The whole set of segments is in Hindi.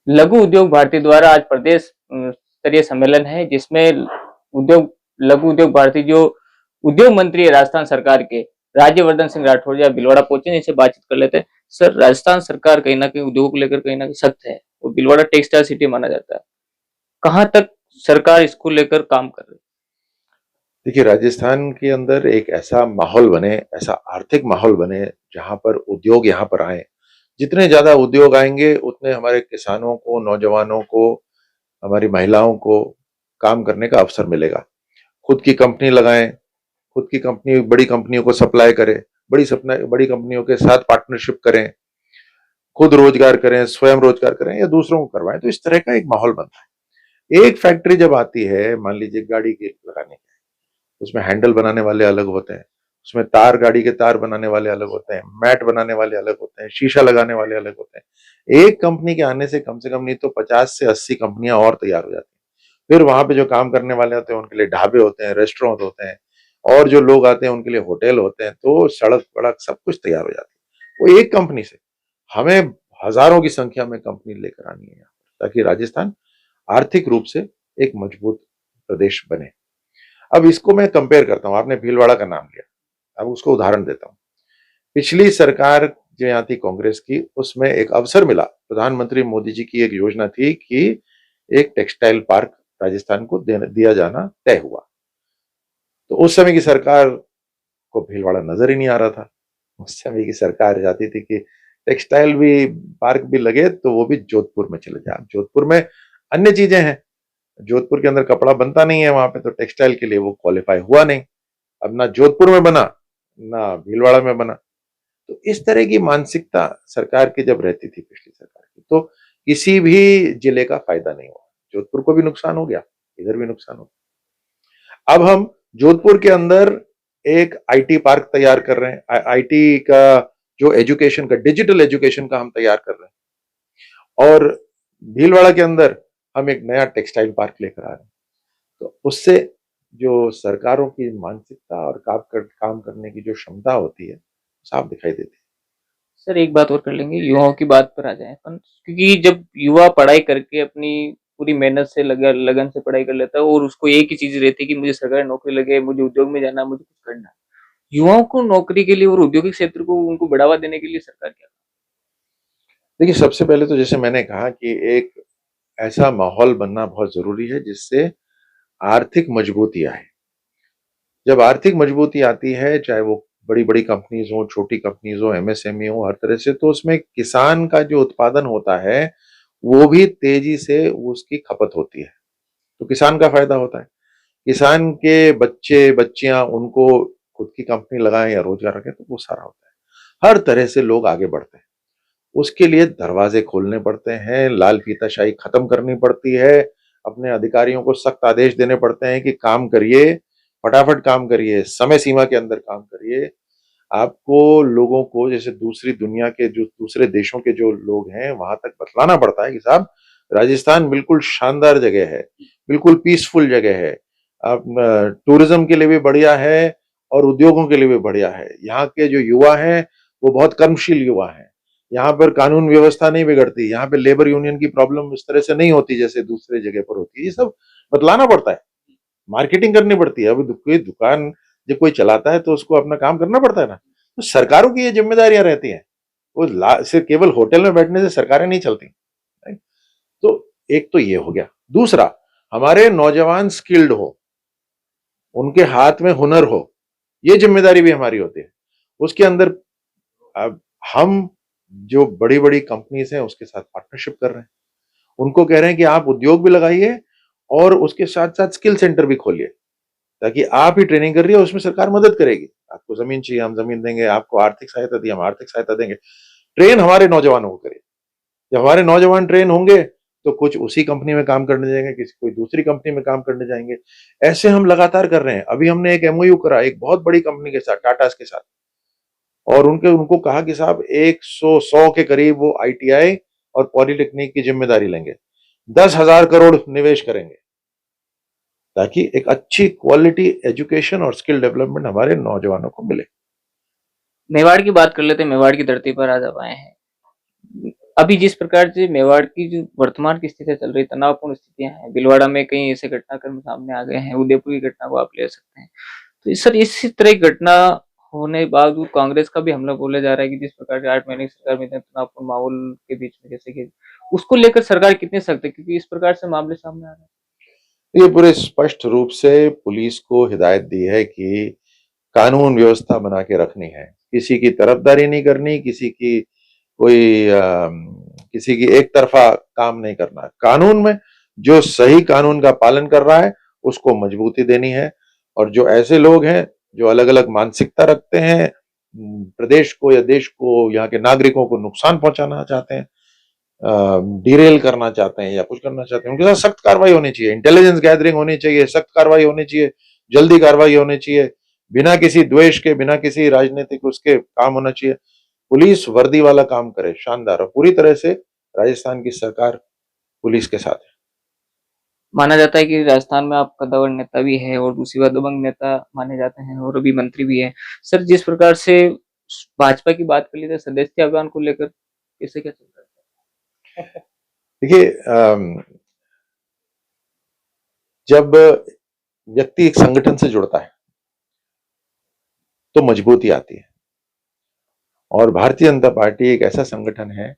लघु उद्योग भारती द्वारा आज प्रदेश स्तरीय सम्मेलन है, जिसमें उद्योग लघु उद्योग भारती जो उद्योग मंत्री है राजस्थान सरकार के, राज्यवर्धन सिंह राठौड़ या भीलवाड़ा पहुंचे, इनसे बातचीत कर लेते हैं। सर, राजस्थान सरकार कहीं ना कहीं उद्योग को लेकर कहीं ना कहीं सख्त है और भीलवाड़ा टेक्सटाइल सिटी माना जाता है। कहाँ तक सरकार इसको लेकर काम कर रही देखिए, राजस्थान के अंदर एक ऐसा माहौल बने, ऐसा आर्थिक माहौल बने जहां पर उद्योग यहां पर आए। जितने ज्यादा उद्योग आएंगे उतने हमारे किसानों को, नौजवानों को, हमारी महिलाओं को काम करने का अवसर मिलेगा। खुद की कंपनी लगाएं, खुद की कंपनी बड़ी कंपनियों को सप्लाई करें, बड़ी कंपनियों के साथ पार्टनरशिप करें, खुद रोजगार करें, स्वयं रोजगार करें या दूसरों को करवाएं। तो इस तरह का एक माहौल बनता है। एक फैक्ट्री जब आती है, मान लीजिए गाड़ी की लगाने, उसमें हैंडल बनाने वाले अलग होते हैं, उसमें तार, गाड़ी के तार बनाने वाले अलग होते हैं, मैट बनाने वाले अलग होते हैं, शीशा लगाने वाले अलग होते हैं। एक कंपनी के आने से कम नहीं तो 50 से 80 कंपनियां और तैयार हो जाती हैं। फिर वहां पे जो काम करने वाले होते हैं उनके लिए ढाबे होते हैं, रेस्टोरेंट होते हैं, और जो लोग आते हैं उनके लिए होटल होते हैं। तो सड़क वड़क सब कुछ तैयार हो जाती है वो एक कंपनी से। हमें हजारों की संख्या में कंपनी लेकर आनी है यहाँ पर, ताकि राजस्थान आर्थिक रूप से एक मजबूत प्रदेश बने। अब इसको मैं कंपेयर करता हूं, आपने भीलवाड़ा का नाम लिया, अब उसको उदाहरण देता हूं। पिछली सरकार जो यहाँ थी कांग्रेस की, उसमें एक अवसर मिला, प्रधानमंत्री मोदी जी की एक योजना थी कि एक टेक्सटाइल पार्क राजस्थान को दिया जाना तय हुआ। तो उस समय की सरकार को भीलवाड़ा नजर ही नहीं आ रहा था। उस समय की सरकार चाहती थी कि टेक्सटाइल भी पार्क भी लगे तो वो भी जोधपुर में चले जाए। जोधपुर में अन्य चीजें हैं, जोधपुर के अंदर कपड़ा बनता नहीं है वहां पे, तो टेक्सटाइल के लिए वो क्वालिफाई हुआ नहीं। अब ना जोधपुर में बना, ना भीलवाड़ा में बना। तो इस तरह की मानसिकता सरकार की जब रहती थी पिछली सरकार की, तो किसी भी जिले का फायदा नहीं हुआ। जोधपुर को भी नुकसान हो गया, इधर भी नुकसान हो गया। अब हम जोधपुर के अंदर एक आईटी पार्क तैयार कर रहे हैं, आईटी का जो एजुकेशन का, डिजिटल एजुकेशन का हम तैयार कर रहे हैं, और भीलवाड़ा के अंदर हम एक नया टेक्सटाइल पार्क लेकर आ रहे हैं। तो उससे जो सरकारों की मानसिकता और काम करने की जो क्षमता होती है, साफ दिखाई देती है। सर, एक बात और कर लेंगे, युवाओं की बात पर आ जाए अपन, क्योंकि जब युवा पढ़ाई करके अपनी पूरी मेहनत से लगन से पढ़ाई कर लेता है और उसको एक ही चीज रहती है कि मुझे सरकारी नौकरी लगे, मुझे उद्योग में जाना, मुझे कुछ करना है। युवाओं को नौकरी के लिए और औद्योगिक क्षेत्र को उनको बढ़ावा देने के लिए सरकार क्या? देखिए, सबसे पहले तो जैसे मैंने कहा कि एक ऐसा माहौल बनना बहुत जरूरी है जिससे आर्थिक मजबूती आए। जब आर्थिक मजबूती आती है, चाहे वो बड़ी बड़ी कंपनीज हो, छोटी कंपनीज हो, एमएसएमई हो, हर तरह से, तो उसमें किसान का जो उत्पादन होता है वो भी तेजी से उसकी खपत होती है, तो किसान का फायदा होता है। किसान के बच्चे बच्चियां उनको खुद की कंपनी लगाएं या रोजगार रखें तो वो सारा होता है। हर तरह से लोग आगे बढ़ते हैं। उसके लिए दरवाजे खोलने पड़ते हैं, लाल फीताशाही खत्म करनी पड़ती है, अपने अधिकारियों को सख्त आदेश देने पड़ते हैं कि काम करिए, फटाफट काम करिए, समय सीमा के अंदर काम करिए। आपको लोगों को, जैसे दूसरी दुनिया के जो दूसरे देशों के जो लोग हैं, वहां तक बतलाना पड़ता है कि साहब, राजस्थान बिल्कुल शानदार जगह है, बिल्कुल पीसफुल जगह है, आप टूरिज्म के लिए भी बढ़िया है और उद्योगों के लिए भी बढ़िया है। यहाँ के जो युवा हैं वो बहुत कर्मशील युवा हैं। यहाँ पर कानून व्यवस्था नहीं बिगड़ती, यहाँ पे लेबर यूनियन की प्रॉब्लम इस तरह से नहीं होती जैसे दूसरे जगह पर होती है। ये सब बतलाना पड़ता है, मार्केटिंग करनी पड़ती है। अब कोई दुकान जब कोई चलाता है तो उसको अपना काम करना पड़ता है ना। तो सरकारों की ये जिम्मेदारियां रहती हैं। वो सिर्फ केवल होटल में बैठने से सरकारें नहीं चलती। राइट? तो एक तो ये हो गया। दूसरा, हमारे नौजवान स्किल्ड हो, उनके हाथ में हुनर हो, ये जिम्मेदारी भी हमारी होती है। उसके अंदर अब हम जो बड़ी बड़ी कंपनीज हैं उसके साथ पार्टनरशिप कर रहे हैं, उनको कह रहे हैं कि आप उद्योग भी लगाइए और उसके साथ साथ स्किल सेंटर भी खोलिए, ताकि आप ही ट्रेनिंग कर रही है उसमें सरकार मदद करेगी। आपको जमीन चाहिए, हम जमीन देंगे, आपको आर्थिक सहायता दी, हम आर्थिक सहायता देंगे। ट्रेन हमारे नौजवानों को करिए। जब हमारे नौजवान ट्रेन होंगे तो कुछ उसी कंपनी में काम करने जाएंगे, किसी कोई दूसरी कंपनी में काम करने जाएंगे। ऐसे हम लगातार कर रहे हैं। अभी हमने एक एमओयू करा एक बहुत बड़ी कंपनी के साथ, टाटा के साथ, और उनको कहा कि साहब 100 के करीब वो आईटीआई और पॉलिटेक्निक की जिम्मेदारी लेंगे, 10,000 करोड़ निवेश करेंगे, ताकि एक अच्छी क्वालिटी एजुकेशन और स्किल डेवलपमेंट हमारे नौजवानों को मिले। मेवाड़ की बात कर लेते हैं, मेवाड़ की धरती पर आज आप आए हैं। अभी जिस प्रकार से मेवाड़ की जो वर्तमान की स्थिति चल रही, तनावपूर्ण स्थितियां हैं, भीलवाड़ा में कई ऐसे घटनाक्रम सामने आ गए हैं, उदयपुर की घटना को आप ले सकते हैं। तो सर इसी तरह की घटना होने के बावजूद कांग्रेस का भी हमला बोला जा रहा है कि जिस प्रकार से 8 महीने की सरकार में इतना तनावपूर्ण माहौल के बीच में, जैसे कि उसको लेकर सरकार कितनी सख्त है, क्योंकि इस प्रकार से मामले सामने आ रहे हैं। ये पूरे स्पष्ट रूप से पुलिस को हिदायत दी है कि कानून व्यवस्था बना के रखनी है, किसी की तरफदारी नहीं करनी, किसी की एक तरफा काम नहीं करना। कानून में जो सही कानून का पालन कर रहा है उसको मजबूती देनी है, और जो ऐसे लोग हैं जो अलग अलग मानसिकता रखते हैं, प्रदेश को या देश को, यहाँ के नागरिकों को नुकसान पहुंचाना चाहते हैं, डिरेल करना चाहते हैं या कुछ करना चाहते हैं, उनके साथ सख्त कार्रवाई होनी चाहिए, इंटेलिजेंस गैदरिंग होनी चाहिए, सख्त कार्रवाई होनी चाहिए, जल्दी कार्रवाई होनी चाहिए, बिना किसी द्वेष के, बिना किसी राजनीतिक उसके काम होना चाहिए। पुलिस वर्दी वाला काम करे, शानदार, और पूरी तरह से राजस्थान की सरकार पुलिस के साथ है। माना जाता है कि राजस्थान में आप कद्दावर नेता भी है और दूसरी बात दबंग नेता माने जाते हैं और अभी मंत्री भी है। सर जिस प्रकार से भाजपा की बात कर ली तो सदस्यता अभियान को लेकर कैसे क्या चल रहा है? देखिए, जब व्यक्ति एक संगठन से जुड़ता है तो मजबूती आती है, और भारतीय जनता पार्टी एक ऐसा संगठन है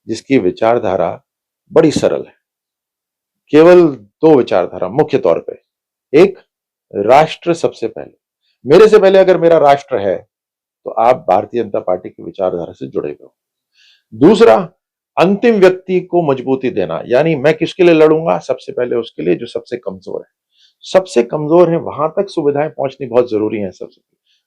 जिसकी विचारधारा बड़ी सरल है। केवल दो विचारधारा मुख्य तौर पे, एक, राष्ट्र सबसे पहले, मेरे से पहले अगर मेरा राष्ट्र है तो आप भारतीय जनता पार्टी की विचारधारा से जुड़े हुए हो। दूसरा, अंतिम व्यक्ति को मजबूती देना, यानी मैं किसके लिए लड़ूंगा, सबसे पहले उसके लिए जो सबसे कमजोर है। सबसे कमजोर है वहां तक सुविधाएं पहुंचनी बहुत जरूरी है, सबसे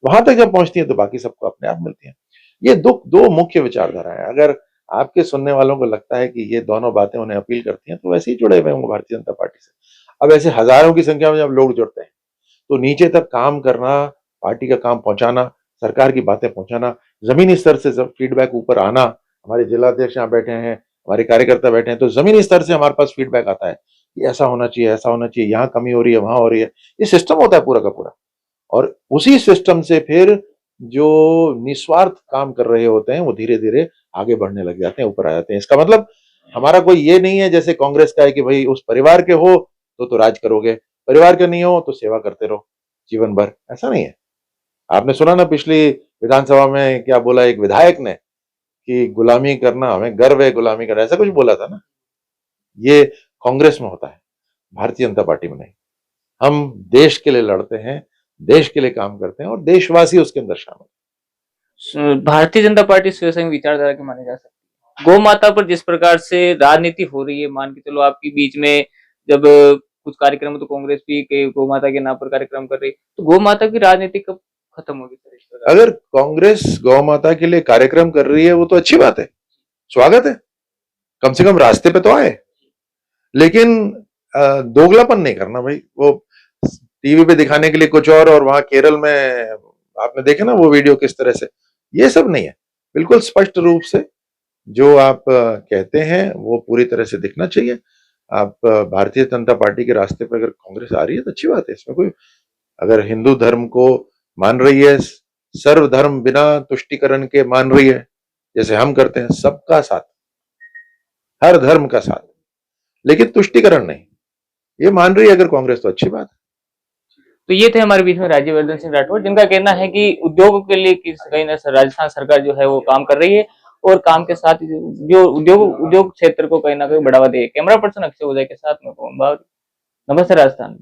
वहां तक जब पहुंचती है तो बाकी सबको अपने आप मिलती है। ये दो मुख्य विचारधारा है। अगर आपके सुनने वालों को लगता है कि ये दोनों बातें उन्हें अपील करती हैं तो वैसे ही जुड़े हुए होंगे भारतीय जनता पार्टी से। अब ऐसे हजारों की संख्या में जब लोग जुड़ते हैं तो नीचे तक काम करना, पार्टी का काम पहुंचाना, सरकार की बातें पहुंचाना, जमीनी स्तर से जब फीडबैक ऊपर आना, हमारे जिलाध्यक्ष यहाँ बैठे हैं, हमारे कार्यकर्ता बैठे हैं, तो जमीनी स्तर से हमारे पास फीडबैक आता है कि ऐसा होना चाहिए, ऐसा होना चाहिए, यहाँ कमी हो रही है, वहां हो रही है। ये सिस्टम होता है पूरा का पूरा, और उसी सिस्टम से फिर जो निस्वार्थ काम कर रहे होते हैं वो धीरे धीरे आगे बढ़ने लग जाते हैं, ऊपर आ जाते हैं। इसका मतलब हमारा कोई ये नहीं है जैसे कांग्रेस का है कि भाई उस परिवार के हो तो राज करोगे, परिवार के नहीं हो तो सेवा करते रहो जीवन भर, ऐसा नहीं है। आपने सुना ना पिछली विधानसभा में क्या बोला एक विधायक ने कि गुलामी करना, हमें गर्व है गुलामी करना, ऐसा कुछ बोला था ना। ये कांग्रेस में होता है, भारतीय जनता पार्टी में नहीं। हम देश के लिए लड़ते हैं, देश के लिए काम करते हैं, और देशवासी उसके अंदर शामिल। भारतीय जनता पार्टी स्वयं विचारधारा के माने जा सकती है। गौ माता पर जिस प्रकार से राजनीति हो रही है, मान के चलो आपके बीच में जब कुछ कार्यक्रम, तो कांग्रेस भी के गौ माता के नाम पर कार्यक्रम कर रही है, तो गौ माता की राजनीति कब खत्म होगी सर? इस प्रकार अगर कांग्रेस गौ माता के लिए कार्यक्रम कर रही है वो तो अच्छी बात है, स्वागत है, कम से कम रास्ते पे तो आए, लेकिन दोगलापन नहीं करना भाई। वो टीवी पे दिखाने के लिए कुछ और वहां केरल में आपने देखे ना वो वीडियो किस तरह से, ये सब नहीं है। बिल्कुल स्पष्ट रूप से जो आप कहते हैं वो पूरी तरह से दिखना चाहिए। आप भारतीय जनता पार्टी के रास्ते पर अगर कांग्रेस आ रही है तो अच्छी बात है, इसमें कोई, अगर हिंदू धर्म को मान रही है, सर्वधर्म बिना तुष्टिकरण के मान रही है, जैसे हम करते हैं, सबका साथ, हर धर्म का साथ, लेकिन तुष्टिकरण नहीं, ये मान रही है अगर कांग्रेस तो अच्छी बात है। तो ये थे हमारे बीच में राज्यवर्धन सिंह राठौर, जिनका कहना है कि उद्योगों के लिए कहीं ना राजस्थान सरकार जो है वो काम कर रही है और काम के साथ जो उद्योग क्षेत्र को कहीं ना कहीं बढ़ावा दे। कैमरा पर्सन अक्षय उदय के साथ में नमस्ते राजस्थान।